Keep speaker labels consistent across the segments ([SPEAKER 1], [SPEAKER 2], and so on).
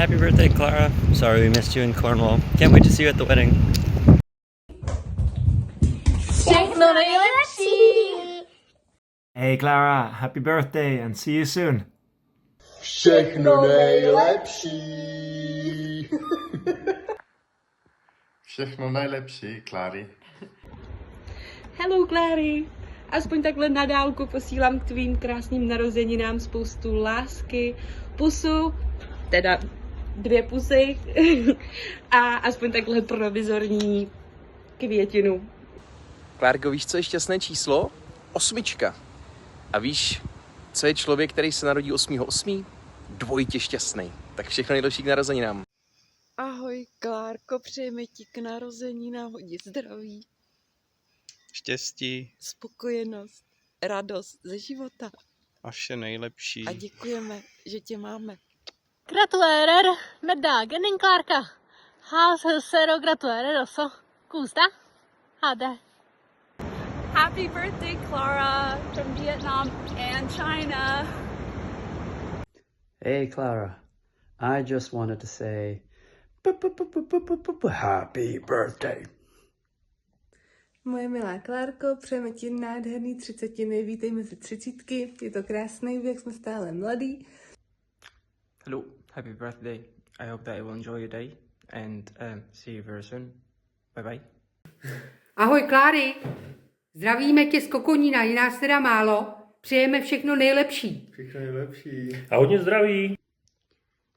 [SPEAKER 1] Happy birthday, Clara. Sorry we missed you in Cornwall. Can't wait to see you at the wedding.
[SPEAKER 2] Všechno nejlepší!
[SPEAKER 3] Hey Clara, happy birthday and see you soon.
[SPEAKER 4] Všechno nejlepší.
[SPEAKER 5] Všechno nejlepší, Kláry.
[SPEAKER 2] Hello, Clary! Aspoň takhle na dálku posílám k tvým krásným narozeninám spoustu lásky, pusu, teda 2 pusy a aspoň takhle provizorní květinu.
[SPEAKER 6] Klárko, víš, co je šťastné číslo? 8. A víš, co je člověk, který se narodí 8.8.? Dvojitě šťastný. Tak všechno nejlepší k narozeninám.
[SPEAKER 7] Ahoj, Klárko, přejeme ti k narozeninám hodně zdraví,
[SPEAKER 8] Štěstí
[SPEAKER 7] spokojenost, radost ze života
[SPEAKER 8] a vše nejlepší.
[SPEAKER 7] a děkujeme, že tě máme.
[SPEAKER 9] Gratulerer med dagen din, Klarka. Ha ser och gratulerer också. Kos deg. Ha det.
[SPEAKER 10] Happy birthday, Clara, from Vietnam and China.
[SPEAKER 11] Hey, Clara. I just wanted to say happy birthday.
[SPEAKER 12] Moje milá Klárko, přejeme ti nádherný 30. Vítej mezi 30. Je to krásný věk, jsme stále mladý.
[SPEAKER 3] Hello, happy birthday. I hope that you will enjoy your day and see you very soon. Bye bye.
[SPEAKER 13] Ahoj Kláry, zdravíme tě z Kokonína, je nás teda málo, přejeme všechno nejlepší.
[SPEAKER 4] Všechno nejlepší.
[SPEAKER 3] A hodně zdraví.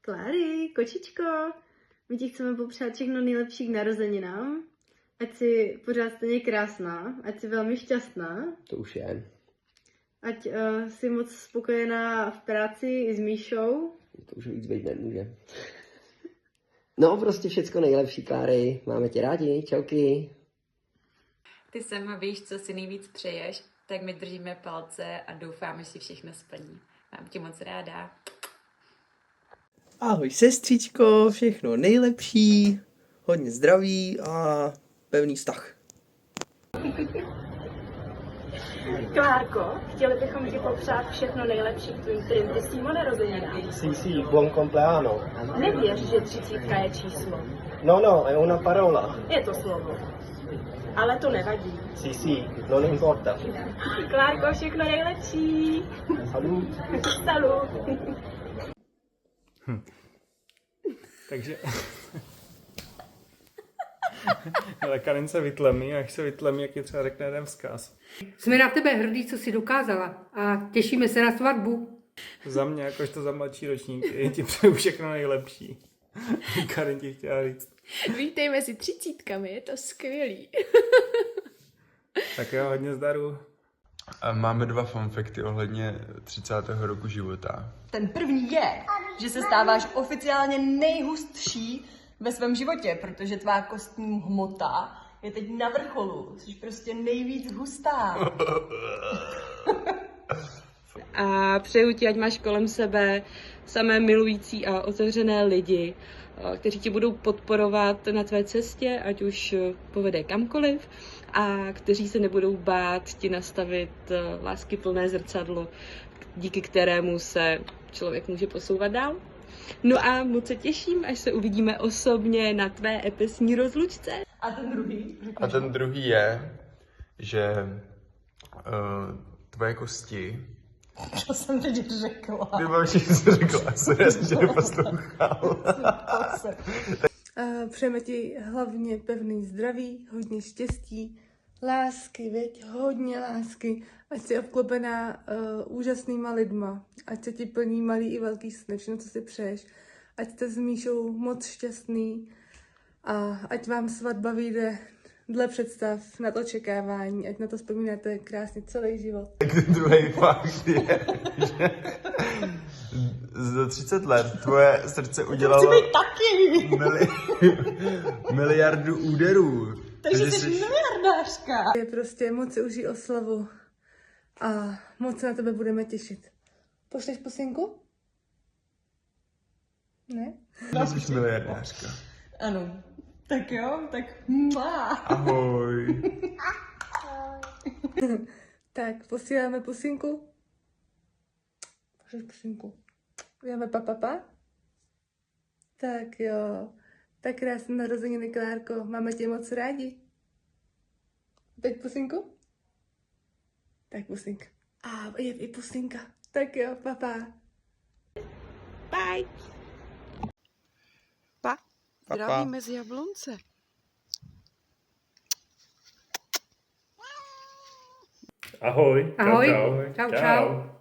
[SPEAKER 2] Kláry, kočičko, my ti chceme popřát všechno nejlepší k narozeninám. Ať jsi pořád stejně krásná, ať jsi velmi šťastná.
[SPEAKER 11] To už je.
[SPEAKER 2] Ať jsi moc spokojená v práci i s Míšou.
[SPEAKER 11] To už víc být nemůže. No, prostě všecko nejlepší, Kláry. Máme tě rádi, čauky.
[SPEAKER 10] Ty sama víš, co si nejvíc přeješ, tak my držíme palce a doufáme, že si všechno splní. Mám tě moc ráda.
[SPEAKER 14] Ahoj sestřičko, všechno nejlepší, hodně zdraví a pevný vztah.
[SPEAKER 2] Klárko, chtěli bychom ti popřát všechno nejlepší k tvým 30. narozeninám.
[SPEAKER 15] Sì, buon compleanno.
[SPEAKER 2] Nevěř, že 30 je číslo.
[SPEAKER 15] No, è una parola.
[SPEAKER 2] Je to slovo. Ale to nevadí.
[SPEAKER 15] Sì, non importa.
[SPEAKER 2] Klárko, všechno nejlepší.
[SPEAKER 15] Salut.
[SPEAKER 2] Salut.
[SPEAKER 3] Takže... Ale Karin se vytlemí a jak se vytlemí, jak je třeba řekne jeden vzkaz.
[SPEAKER 13] Jsme na tebe hrdí, co jsi dokázala a těšíme se na svatbu.
[SPEAKER 3] Za mě, jakožto za mladší ročníky, ti přeju všechno nejlepší. Karin ti chtěla říct.
[SPEAKER 7] Vítej mezi 30, je to skvělý.
[SPEAKER 3] Tak jo, hodně zdaru.
[SPEAKER 5] Máme 2 funfakty ohledně 30. roku života.
[SPEAKER 16] Ten první je, že se stáváš oficiálně nejhustší ve svém životě, protože tvá kostní hmota je teď na vrcholu. Jsi prostě nejvíc hustá.
[SPEAKER 2] A přeju ti, ať máš kolem sebe samé milující a otevřené lidi, kteří tě budou podporovat na tvé cestě, ať už povede kamkoliv, a kteří se nebudou bát ti nastavit láskyplné zrcadlo, díky kterému se člověk může posouvat dál. No a moc se těším, až se uvidíme osobně na tvé epesní rozlučce.
[SPEAKER 16] A ten druhý?
[SPEAKER 5] A ten druhý je, že tvoje kosti...
[SPEAKER 16] Co jsem teď řekla?
[SPEAKER 5] Nebo že jsi řekla, jsem tě neposlouchal.
[SPEAKER 12] Přejeme ti hlavně pevný zdraví, hodně štěstí, lásky, veď, hodně lásky, ať jsi obklopená úžasnýma lidma, ať se ti plní malý i velký sny, všechno, co si přeješ, ať jste s Míšou moc šťastný a ať vám svatba vyjde dle představ, nad očekávání, ať na to vzpomínáte krásně celý život.
[SPEAKER 5] Tak ten druhý fakt je, že za 30 let tvoje srdce udělalo miliardu úderů.
[SPEAKER 16] Takže jsi miliardářka.
[SPEAKER 12] Je prostě moc si užij oslavu a moc se na tebe budeme těšit. Pošleš pusinku? Ne?
[SPEAKER 5] Jsi miliardářka.
[SPEAKER 16] Ano. Tak jo, tak
[SPEAKER 5] ahoj.
[SPEAKER 12] Tak, posíláme pusinku. Pošleš pusinku. Uděláme pa. Tak jo. Tak krásné narozeniny, Klárko. Máme tě moc rádi. Teď pusinku? Tak pusinka. A je i pusinka. Tak jo, papa. Bye.
[SPEAKER 7] Pa,
[SPEAKER 8] Pa.
[SPEAKER 7] zdravíme z Jablonce.
[SPEAKER 17] Ahoj.
[SPEAKER 13] Ahoj.
[SPEAKER 17] Čau, čau.
[SPEAKER 13] Čau, čau.